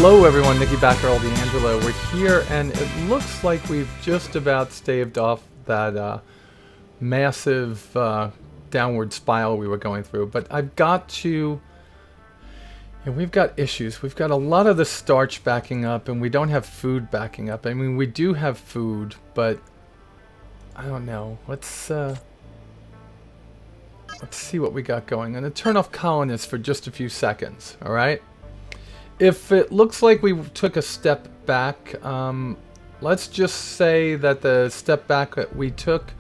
Hello everyone, Nikki Backerall D'Angelo. We're here and it looks like we've just about staved off that massive downward spiral we were going through. But I've got to... And we've got issues. We've got a lot of the starch backing up and we don't have food backing up. I mean, we do have food, but... I don't know. Let's see what we got going. I'm going to turn off colonists for just a few seconds, alright? If it looks like we took a step back, let's just say that the step back that we took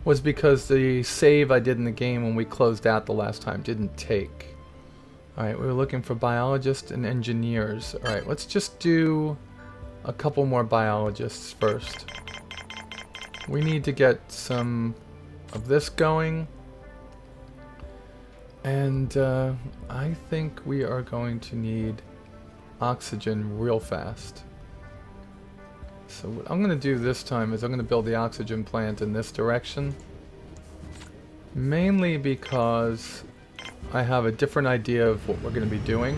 was because the save I did in the game when we closed out the last time didn't take. Alright, we were looking for biologists and engineers. Alright, let's just do a couple more biologists first. We need to get some of this going. And I think we are going to need oxygen real fast. So what I'm going to do this time is I'm going to build the oxygen plant in this direction. Mainly because I have a different idea of what we're going to be doing.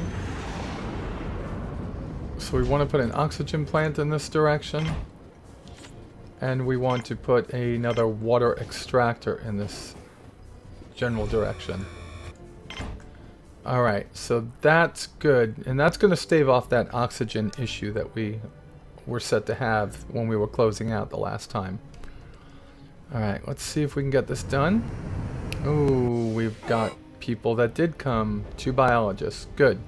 So we want to put an oxygen plant in this direction. And we want to put another water extractor in this general direction. Alright, so that's good. And that's going to stave off that oxygen issue that we were set to have when we were closing out the last time. Alright, let's see if we can get this done. Ooh, we've got people that did come. 2 biologists. Good.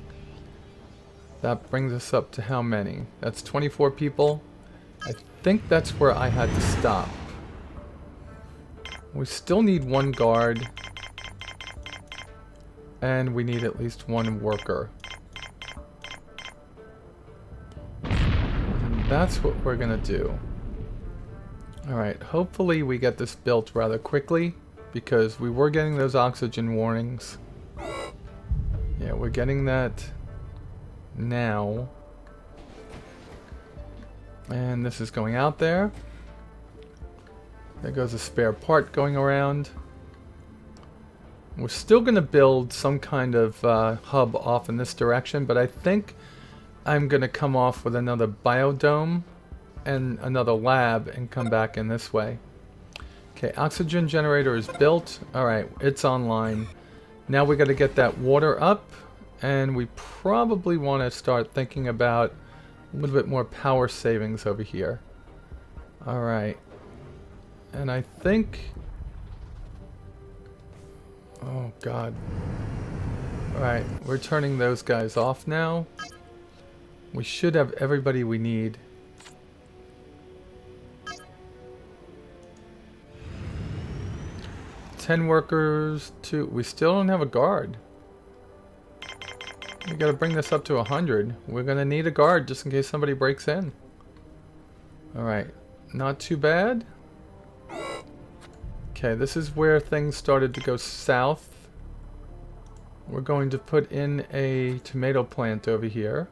That brings us up to how many? That's 24 people. I think that's where I had to stop. We still need 1 guard. And we need at least 1 worker. And that's what we're gonna do. Alright, hopefully we get this built rather quickly, because we were getting those oxygen warnings. Yeah, we're getting that now. And this is going out there. There goes a spare part going around. We're still going to build some kind of hub off in this direction, but I think I'm going to come off with another biodome and another lab and come back in this way. Okay, oxygen generator is built. Alright, it's online. Now we got to get that water up, and we probably want to start thinking about a little bit more power savings over here. Alright. And I think... Oh god. Alright, we're turning those guys off now. We should have everybody we need. Ten workers, 2. We still don't have a guard. We gotta bring this up to 100. We're gonna need a guard just in case somebody breaks in. Alright, not too bad. Okay, this is where things started to go south. We're going to put in a tomato plant over here.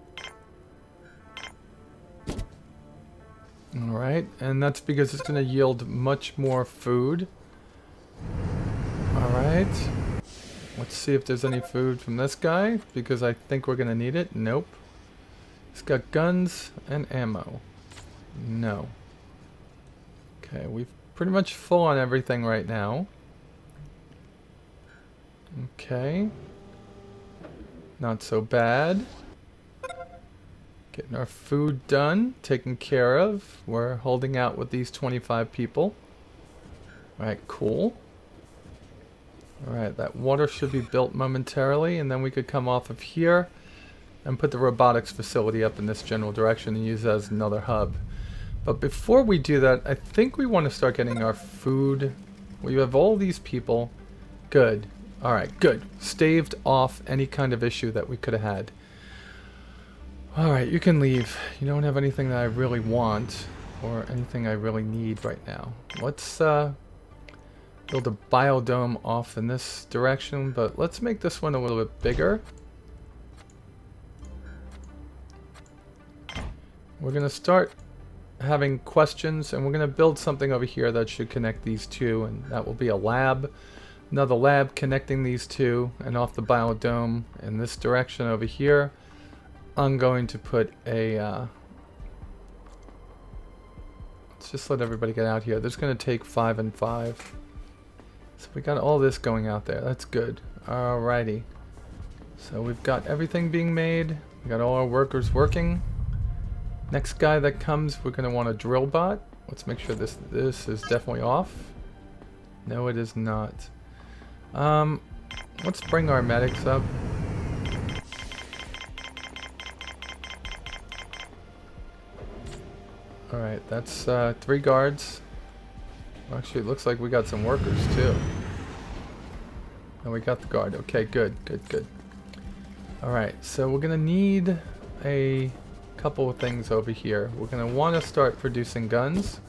Alright, and that's because it's going to yield much more food. Alright. Let's see if there's any food from this guy, because I think we're going to need it. Nope. He's got guns and ammo. No. Okay, we've pretty much full on everything right now. Okay. Not so bad. Getting our food done, taken care of. We're holding out with these 25 people. Alright, cool. Alright, that water should be built momentarily, and then we could come off of here and put the robotics facility up in this general direction and use it as another hub. But before we do that, I think we want to start getting our food. We have all these people. Good. Alright, good. Staved off any kind of issue that we could have had. Alright, you can leave. You don't have anything that I really want or anything I really need right now. Let's build a biodome off in this direction, but let's make this one a little bit bigger. We're going to start having questions, and we're going to build something over here that should connect these two, and that will be a lab. Another lab connecting these two, and off the biodome in this direction over here. I'm going to put a... let's just let everybody get out here. This is going to take 5 and 5. So we got all this going out there. That's good. Alrighty. So we've got everything being made. We got all our workers working. Next guy that comes, we're going to want a drill bot. Let's make sure this is definitely off. No, it is not. Let's bring our medics up. Alright, that's 3 guards. Actually, it looks like we got some workers too. And we got the guard. Okay, good. Alright, so we're going to need a couple of things over here. We're going to want to start producing guns.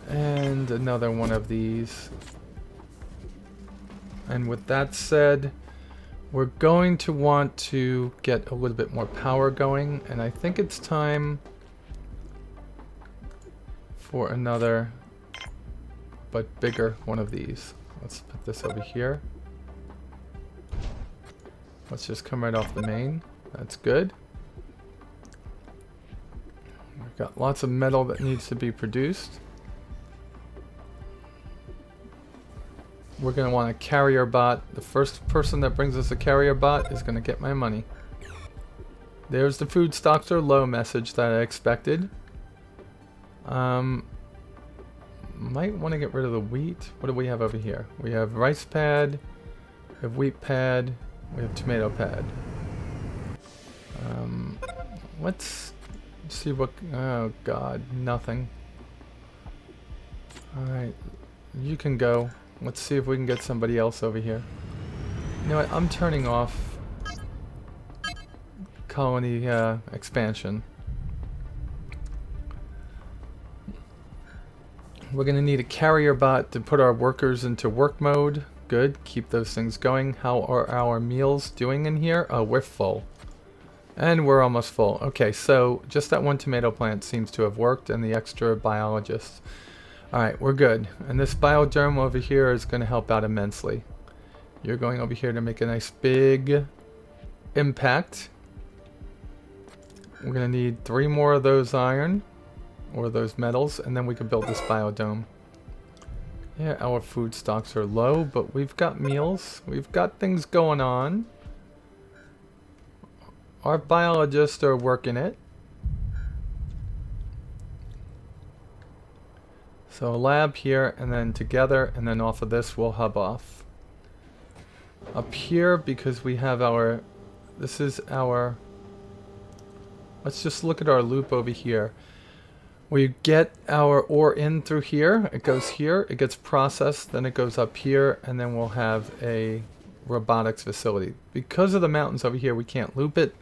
And another one of these. And with that said, we're going to want to get a little bit more power going. And I think it's time for another, but bigger one of these. Let's put this over here. Let's just come right off the main. That's good. We've got lots of metal that needs to be produced. We're going to want a carrier bot. The first person that brings us a carrier bot is going to get my money. There's the food stocks are low message that I expected. Might want to get rid of the wheat. What do we have over here? We have rice pad, we have wheat pad, we have tomato pad. Let's see what... oh god, nothing. Alright, you can go. Let's see if we can get somebody else over here. You know what, I'm turning off colony expansion. We're going to need a carrier bot to put our workers into work mode. Good, keep those things going. How are our meals doing in here? Oh, we're full. And we're almost full. Okay, so just that one tomato plant seems to have worked and the extra biologists. Alright, we're good. And this bioderm over here is going to help out immensely. You're going over here to make a nice big impact. We're going to need 3 more of those iron. Or those metals, and then we can build this biodome. Yeah, our food stocks are low, but we've got meals. We've got things going on. Our biologists are working it. So a lab here, and then together, and then off of this we'll hub off. Up here, because we have our... this is our... let's just look at our loop over here. We get our ore in through here, it goes here, it gets processed, then it goes up here, and then we'll have a robotics facility. Because of the mountains over here, we can't loop it.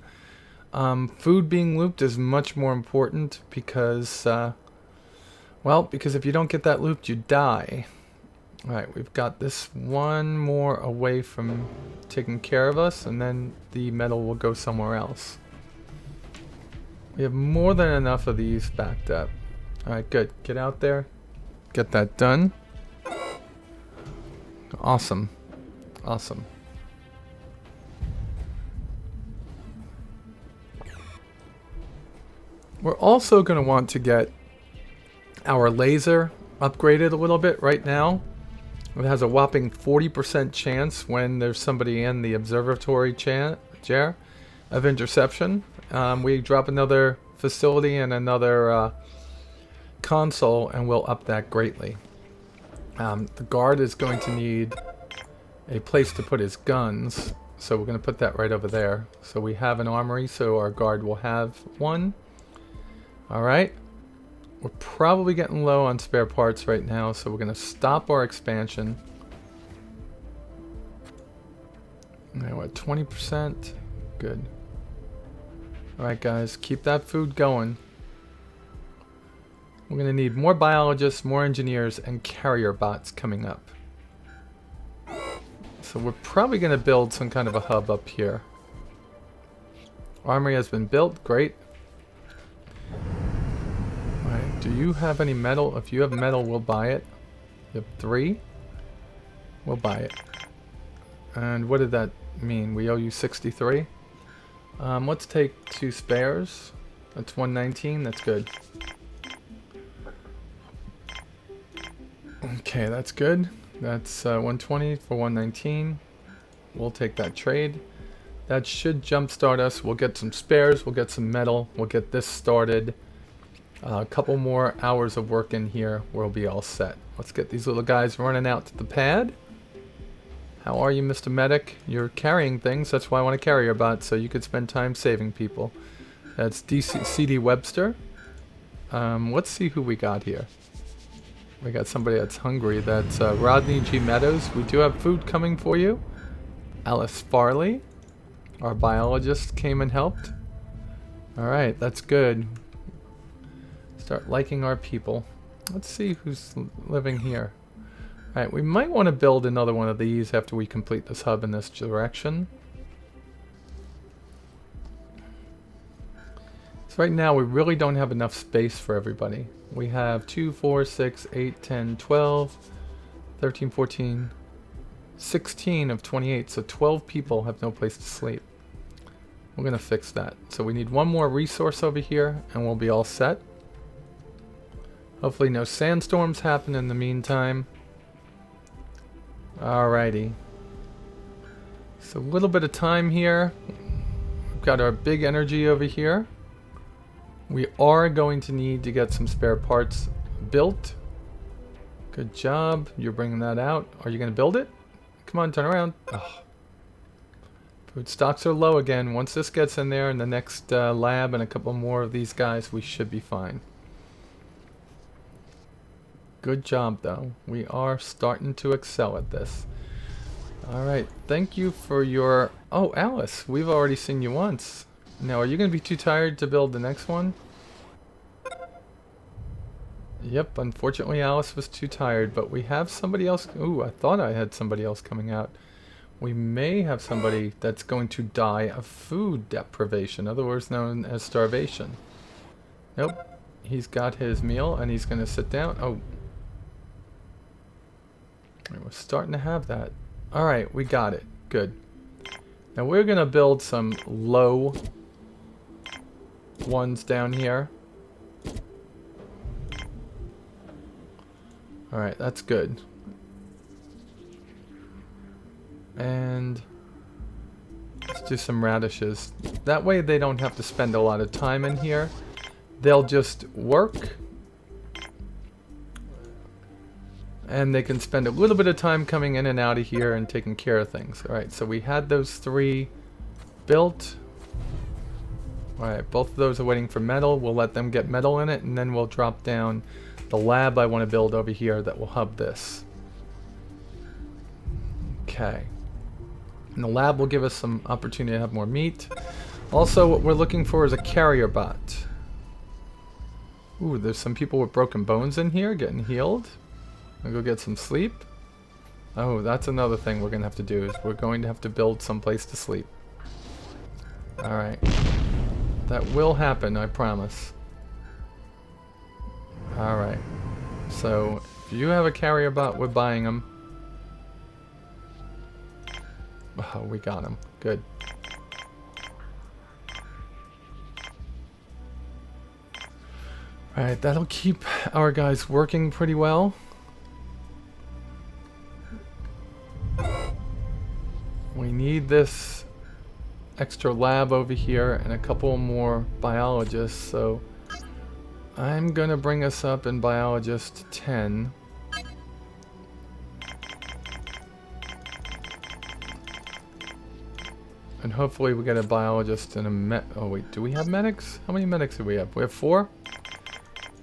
Food being looped is much more important because, well, because if you don't get that looped, you die. Alright, we've got this one more away from taking care of us, and then the metal will go somewhere else. We have more than enough of these backed up. Alright, good. Get out there. Get that done. Awesome. Awesome. We're also going to want to get our laser upgraded a little bit right now. It has a whopping 40% chance when there's somebody in the observatory chair of interception. We drop another facility and another console and we'll up that greatly. The guard is going to need a place to put his guns, so we're going to put that right over there. So we have an armory, so our guard will have one. Alright. We're probably getting low on spare parts right now, so we're going to stop our expansion. Now we're at 20%. Good. Alright guys, keep that food going. We're going to need more biologists, more engineers, and carrier bots coming up. So we're probably going to build some kind of a hub up here. Armory has been built, great. Alright, do you have any metal? If you have metal, we'll buy it. You have 3? We'll buy it. And what did that mean? We owe you 63? Let's take 2 spares. That's 119. That's good. Okay, that's good. That's 120 for 119. We'll take that trade. That should jumpstart us. We'll get some spares. We'll get some metal. We'll get this started. A couple more hours of work in here. We'll be all set. Let's get these little guys running out to the pad. How are you, Mr. Medic? You're carrying things. That's why I want to carry your bot, so you could spend time saving people. That's CD Webster. Let's see who we got here. We got somebody that's hungry. That's Rodney G. Meadows. We do have food coming for you. Alice Farley, our biologist, came and helped. Alright, that's good. Start liking our people. Let's see who's living here. Alright, we might want to build another one of these after we complete this hub in this direction. So right now we really don't have enough space for everybody. We have 2, 4, 6, 8, 10, 12, 13, 14, 16 of 28. So 12 people have no place to sleep. We're going to fix that. So we need one more resource over here and we'll be all set. Hopefully no sandstorms happen in the meantime. Alrighty. So a little bit of time here. We've got our big energy over here. We are going to need to get some spare parts built. Good job. You're bringing that out. Are you going to build it? Come on, turn around. Oh. Food stocks are low again. Once this gets in there in the next lab and a couple more of these guys, we should be fine. Good job, though. We are starting to excel at this. Alright, thank you for your... Oh, Alice, we've already seen you once. Now, are you going to be too tired to build the next one? Yep, unfortunately Alice was too tired, but we have somebody else... Ooh, I thought I had somebody else coming out. We may have somebody that's going to die of food deprivation, otherwise known as starvation. Nope, he's got his meal and he's going to sit down. Oh. We're starting to have that. Alright, we got it. Good. Now we're going to build some low ones down here. Alright, that's good. And let's do some radishes. That way they don't have to spend a lot of time in here. They'll just work. And they can spend a little bit of time coming in and out of here and taking care of things. Alright, so we had those 3 built. Alright, both of those are waiting for metal. We'll let them get metal in it, and then we'll drop down the lab I want to build over here that will hub this. Okay. And the lab will give us some opportunity to have more meat. Also, what we're looking for is a carrier bot. Ooh, there's some people with broken bones in here getting healed. I'll go get some sleep. Oh, that's another thing we're going to have to do, is we're going to have to build some place to sleep. Alright. That will happen, I promise. Alright. So, if you have a carrier bot, we're buying them. Oh, we got him. Good. Alright, that'll keep our guys working pretty well. We need this extra lab over here and a couple more biologists, so I'm gonna bring us up in biologist 10. And hopefully we get a biologist and a oh wait, do we have medics? How many medics do we have? We have 4?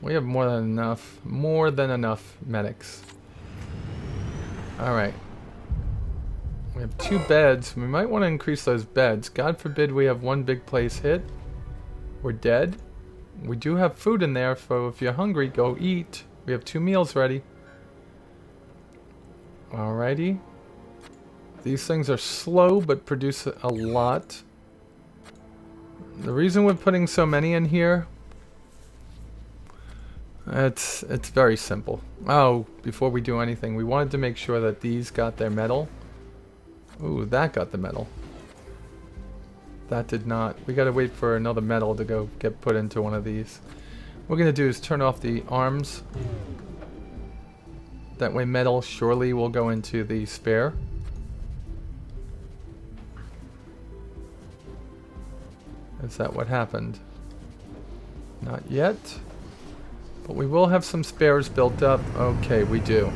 We have more than enough. More than enough medics. Alright. We have 2 beds. We might want to increase those beds. God forbid we have one big place hit. We're dead. We do have food in there, so if you're hungry, go eat. We have 2 meals ready. Alrighty. These things are slow, but produce a lot. The reason we're putting so many in here, it's very simple. Oh, before we do anything, we wanted to make sure that these got their metal. Ooh, that got the metal. That did not. We gotta wait for another metal to go get put into one of these. What we're gonna do is turn off the arms. That way metal surely will go into the spare. Is that what happened? Not yet. But we will have some spares built up. Okay, we do.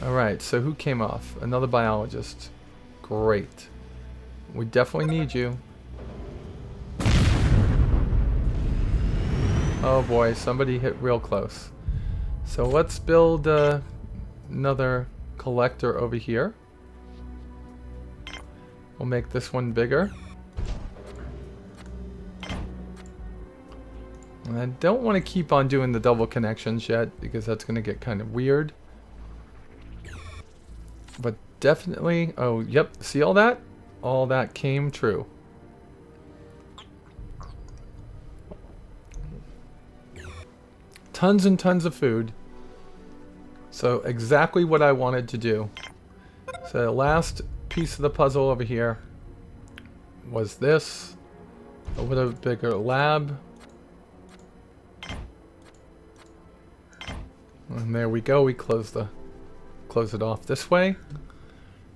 Alright, so who came off? Another biologist. Great. We definitely need you. Oh boy, somebody hit real close. So let's build another collector over here. We'll make this one bigger. And I don't want to keep on doing the double connections yet because that's going to get kind of weird. But definitely, oh yep, see all that? All that came true. Tons and tons of food. So exactly what I wanted to do. So the last piece of the puzzle over here was this. A little bigger lab. And there we go. We close it off this way.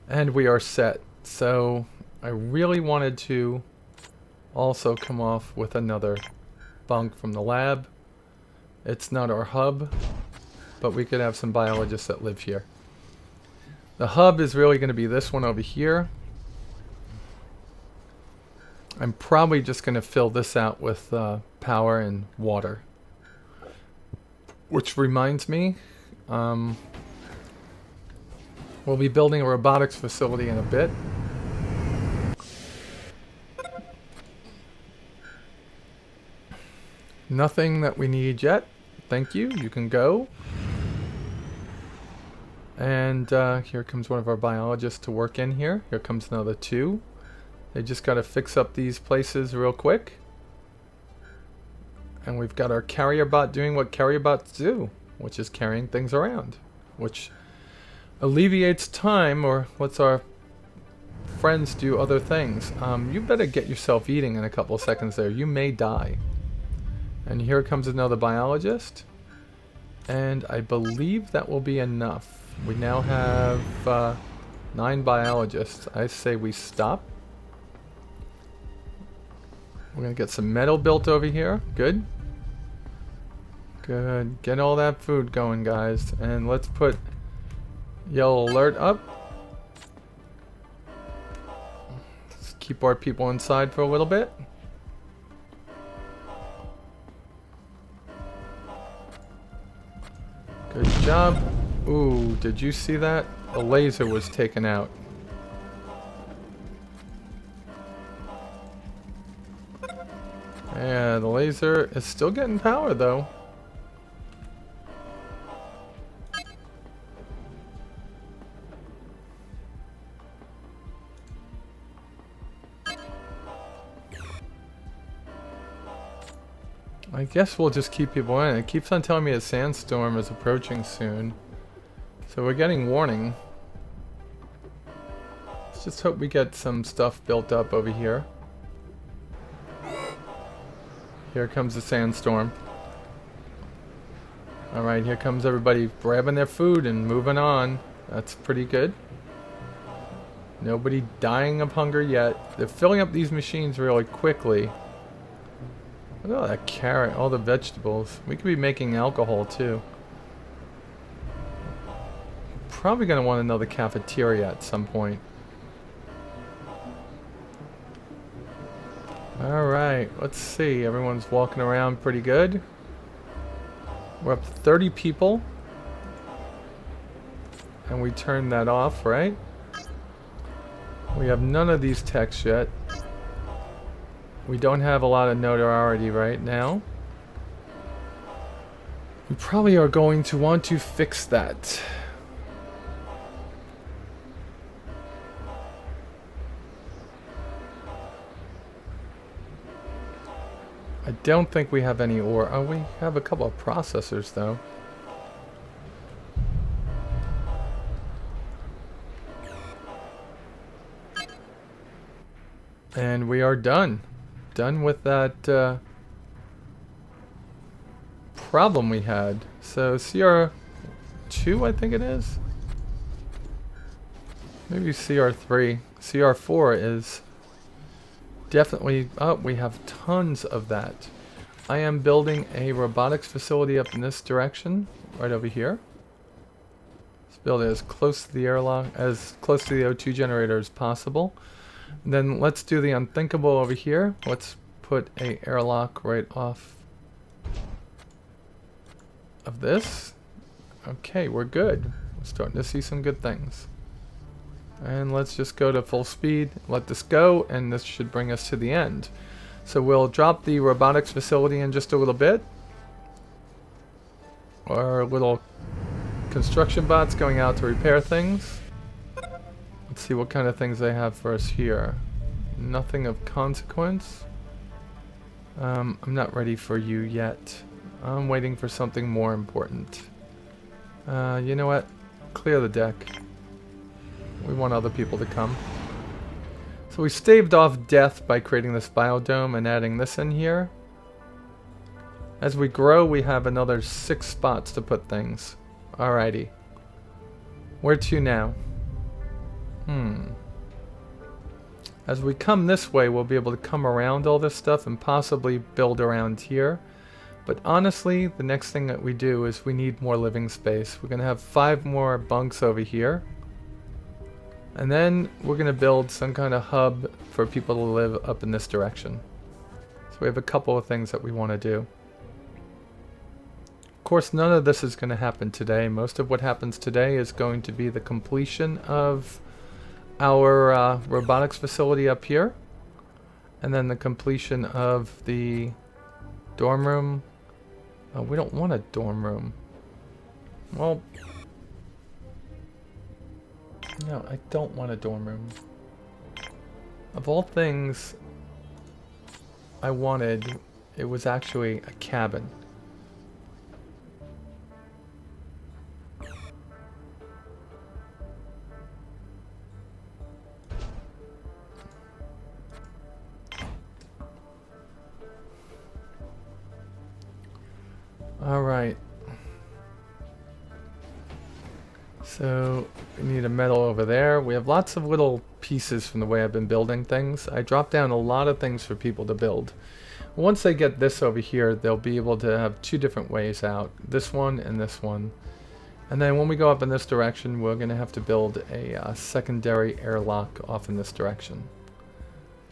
And we are set. So I really wanted to also come off with another bunk from the lab. It's not our hub, but we could have some biologists that live here. The hub is really going to be this one over here. I'm probably just going to fill this out with power and water. Which reminds me, we'll be building a robotics facility in a bit. Nothing that we need yet. Thank you. You can go. And here comes one of our biologists to work in here. Here comes another two. They just got to fix up these places real quick. And we've got our carrier bot doing what carrier bots do, which is carrying things around, which alleviates time, or lets our friends do other things. You better get yourself eating in a couple of seconds there. You may die. And here comes another biologist. And I believe that will be enough. We now have 9 biologists. I say we stop. We're going to get some metal built over here. Good. Good. Get all that food going, guys. And let's put yellow alert up. Let's keep our people inside for a little bit. Good job. Ooh, did you see that? The laser was taken out. Yeah, the laser is still getting power though. I guess we'll just keep people in. It keeps on telling me a sandstorm is approaching soon. So we're getting warning. Let's just hope we get some stuff built up over here. Here comes the sandstorm. Alright, here comes everybody grabbing their food and moving on. That's pretty good. Nobody dying of hunger yet. They're filling up these machines really quickly. Look at all that carrot, all the vegetables. We could be making alcohol too. Probably going to want another cafeteria at some point. Alright, let's see. Everyone's walking around pretty good. We're up to 30 people. And we turned that off, right? We have none of these techs yet. We don't have a lot of notoriety right now. We probably are going to want to fix that. I don't think we have any ore. Oh, we have a couple of processors though. And we are done. Done with that problem we had. So CR2, I think it is. Maybe CR3. CR4 is definitely... Oh, we have tons of that. I am building a robotics facility up in this direction, right over here. Let's build it as close to the airlock, as close to the O2 generator as possible. And then let's do the unthinkable over here. Let's put a airlock right off of this. Okay, we're good. We're starting to see some good things. And let's just go to full speed, let this go, and this should bring us to the end. So we'll drop the robotics facility in just a little bit. Our little construction bots going out to repair things. Let's see what kind of things they have for us here. Nothing of consequence. I'm not ready for you yet. I'm waiting for something more important. You know what? Clear the deck. We want other people to come. So we staved off death by creating this biodome and adding this in here. As we grow, we have another 6 spots to put things. Alrighty. Where to now? As we come this way, we'll be able to come around all this stuff and possibly build around here. But honestly, the next thing that we do is we need more living space. We're going to have 5 more bunks over here. And then we're going to build some kind of hub for people to live up in this direction. So we have a couple of things that we want to do. Of course, none of this is going to happen today. Most of what happens today is going to be the completion of our robotics facility up here. And then the completion of the dorm room. Oh, we don't want a dorm room. Well... No, I don't want a dorm room. Of all things I wanted, it was actually a cabin. Alright. So, we need a metal over there. We have lots of little pieces from the way I've been building things. I dropped down a lot of things for people to build. Once they get this over here, they'll be able to have 2 different ways out. This one and this one. And then when we go up in this direction, we're going to have to build a secondary airlock off in this direction.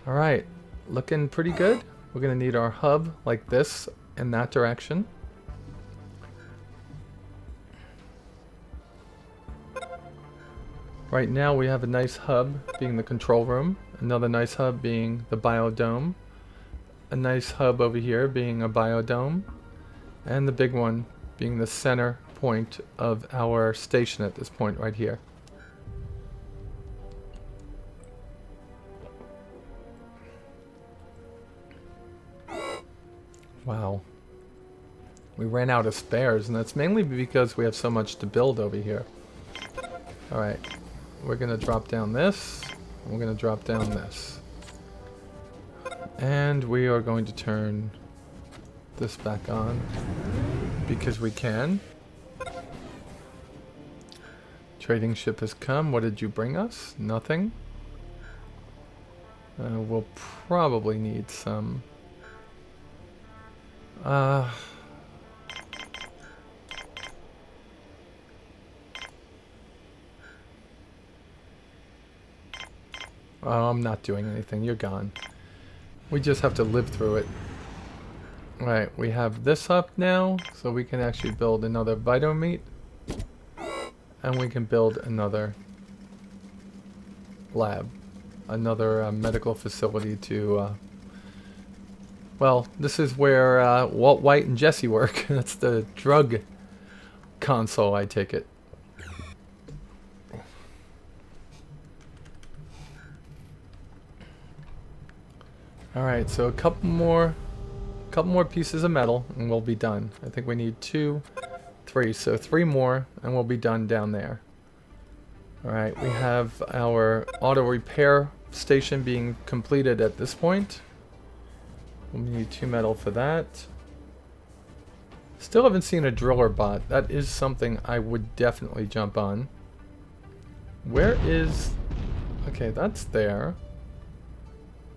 Alright, looking pretty good. We're going to need our hub like this in that direction. Right now we have a nice hub being the control room, another nice hub being the biodome, a nice hub over here being a biodome, and the big one being the center point of our station at this point right here. Wow. We ran out of spares, and that's mainly because we have so much to build over here. Alright. We're going to drop down this. We're going to drop down this. And we are going to turn this back on because we can. Trading ship has come. What did you bring us? Nothing. We'll probably need some... Oh, I'm not doing anything. You're gone. We just have to live through it. Alright, we have this up now, so we can actually build another Vitomeat. And we can build another lab. Another medical facility to... well, this is where Walt White and Jesse work. That's the drug console, I take it. Alright, so a couple more pieces of metal and we'll be done. I think we need 2, 3, so 3 more and we'll be done down there. Alright, we have our auto repair station being completed at this point. We'll need 2 metal for that. Still haven't seen a driller bot. That is something I would definitely jump on. Where is... Okay, that's there.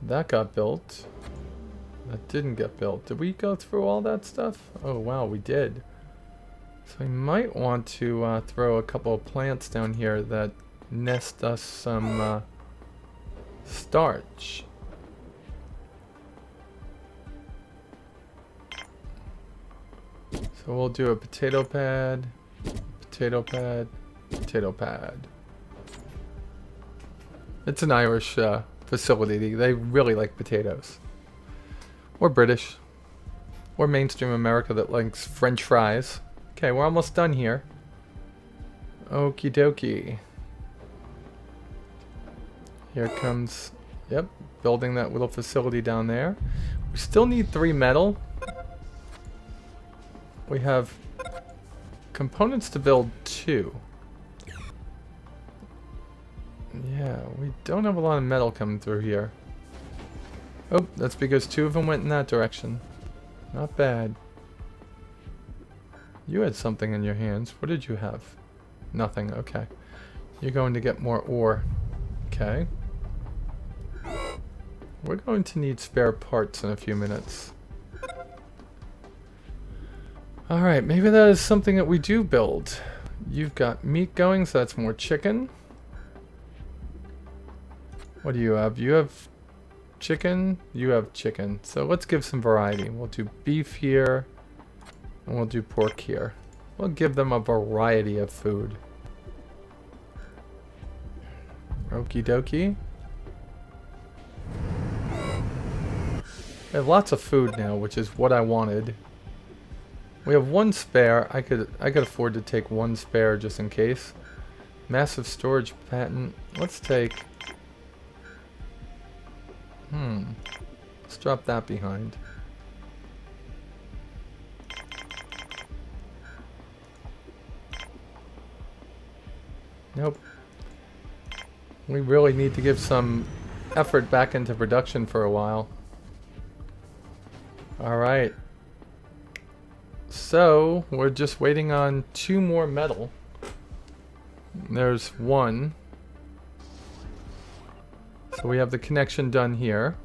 That got built. That didn't get built. Did we go through all that stuff? Oh wow, we did. So we might want to throw a couple of plants down here that nest us some starch. So we'll do a potato pad, potato pad, potato pad. It's an Irish facility. They really like potatoes. Or British. Or mainstream America that likes French fries. Okay, we're almost done here. Okie dokie. Here comes, yep, building that little facility down there. We still need 3 metal. We have components to build 2. Yeah, we don't have a lot of metal coming through here. Oh, that's because 2 of them went in that direction. Not bad. You had something in your hands. What did you have? Nothing, okay. You're going to get more ore. Okay. We're going to need spare parts in a few minutes. Alright, maybe that is something that we do build. You've got meat going, so that's more chicken. What do you have? You have chicken? You have chicken. So let's give some variety. We'll do beef here, and we'll do pork here. We'll give them a variety of food. Okie dokie. We have lots of food now, which is what I wanted. We have 1 spare. I could afford to take 1 spare just in case. Massive storage patent. Let's take... Let's drop that behind. Nope. We really need to give some effort back into production for a while. Alright. So, we're just waiting on 2 more metal. There's 1. So we have the connection done here.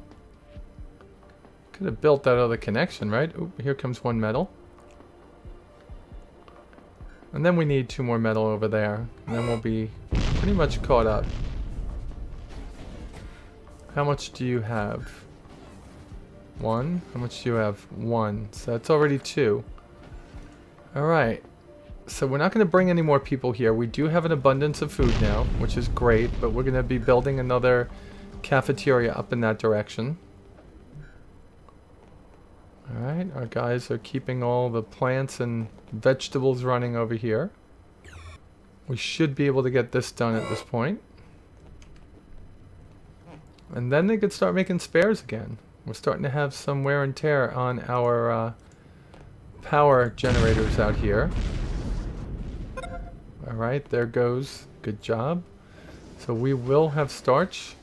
Could have built that other connection, right? Oop, here comes 1 metal. And then we need 2 more metal over there. And then we'll be pretty much caught up. How much do you have? 1? How much do you have? 1. So that's already 2. Alright. So we're not going to bring any more people here. We do have an abundance of food now, which is great. But we're going to be building another cafeteria up in that direction. Alright, our guys are keeping all the plants and vegetables running over here. We should be able to get this done at this point. And then they could start making spares again. We're starting to have some wear and tear on our power generators out here. Alright, there goes. Good job. So we will have starch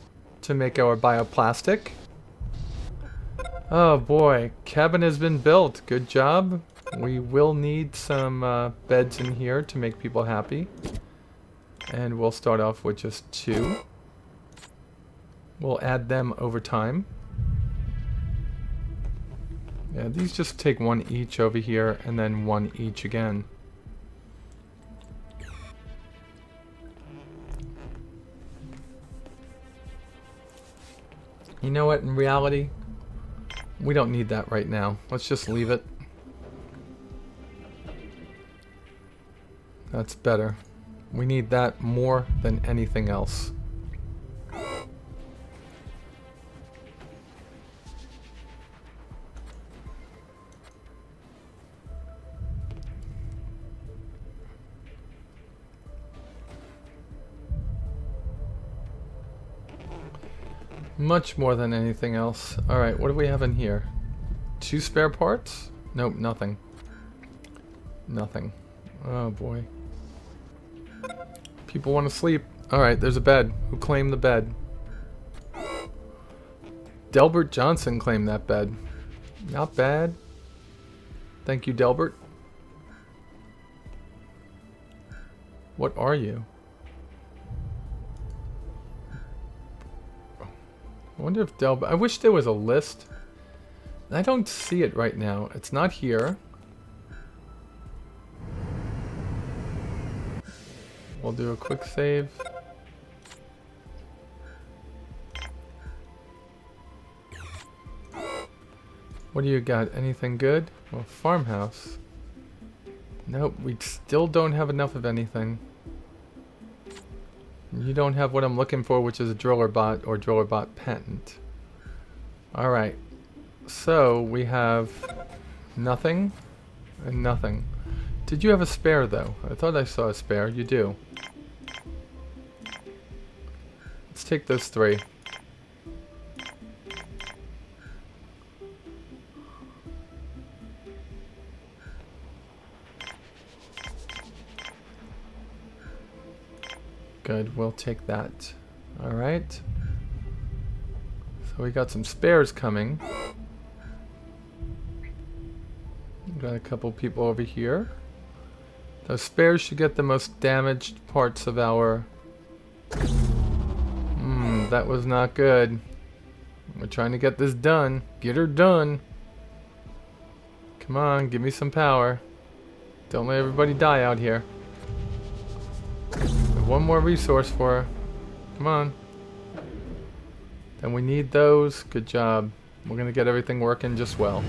to make our bioplastic. Oh boy, cabin has been built. Good job. We will need some beds in here to make people happy. And we'll start off with just 2. We'll add them over time. Yeah, these just take 1 each over here and then 1 each again. You know what, in reality, we don't need that right now. Let's just leave it. That's better. We need that more than anything else. Much more than anything else. Alright, what do we have in here? 2 spare parts? Nope, nothing. Nothing. Oh boy. People want to sleep. Alright, there's a bed. Who claimed the bed? Delbert Johnson claimed that bed. Not bad. Thank you, Delbert. What are you? I wonder if Delbert... I wish there was a list. I don't see it right now. It's not here. We'll do a quick save. What do you got? Anything good? Well, farmhouse. Nope, we still don't have enough of anything. You don't have what I'm looking for, which is a driller bot or driller bot patent. Alright. So, we have nothing and nothing. Did you have a spare, though? I thought I saw a spare. You do. Let's take those 3. Good, we'll take that. Alright. So we got some spares coming. Got a couple people over here. Those spares should get the most damaged parts of our... that was not good. We're trying to get this done. Get her done. Come on, give me some power. Don't let everybody die out here. One more resource for her. Come on. And we need those. Good job. We're going to get everything working just well.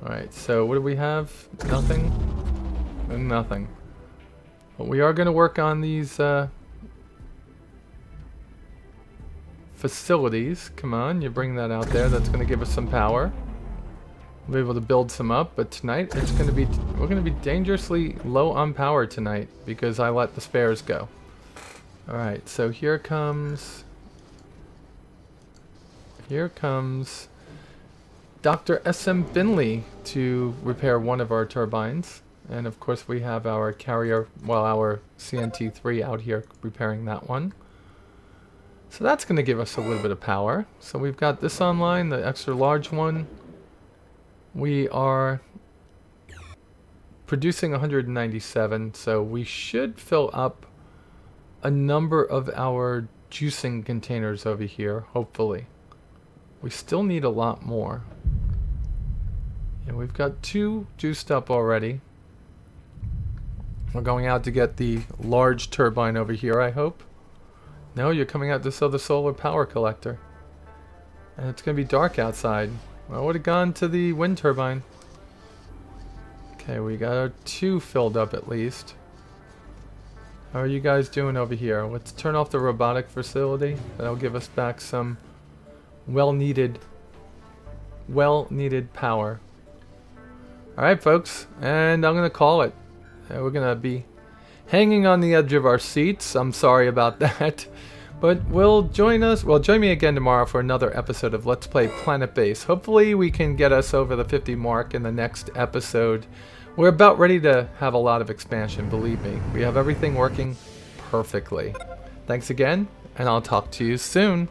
Alright, so what do we have? Nothing? And nothing. But we are going to work on these facilities. Come on, you bring that out there. That's going to give us some power. We'll be able to build some up, but tonight it's going to be, we're going to be dangerously low on power tonight because I let the spares go. Alright, so here comes Dr. S.M. Binley to repair one of our turbines. And of course we have our carrier, well, our CNT3 out here repairing that one. So that's going to give us a little bit of power. So we've got this online, the extra large one. We are producing 197, so we should fill up a number of our juicing containers over here, hopefully. We still need a lot more. Yeah, we've got 2 juiced up already. We're going out to get the large turbine over here, I hope. No, you're coming out to sell the solar power collector. And it's going to be dark outside. I would have gone to the wind turbine. Okay, we got our 2 filled up at least. How are you guys doing over here? Let's turn off the robotic facility. That'll give us back some well-needed power. Alright, folks, and I'm going to call it. We're going to be hanging on the edge of our seats. I'm sorry about that. But join me again tomorrow for another episode of Let's Play Planetbase. Hopefully we can get us over the 50 mark in the next episode. We're about ready to have a lot of expansion, believe me. We have everything working perfectly. Thanks again, and I'll talk to you soon.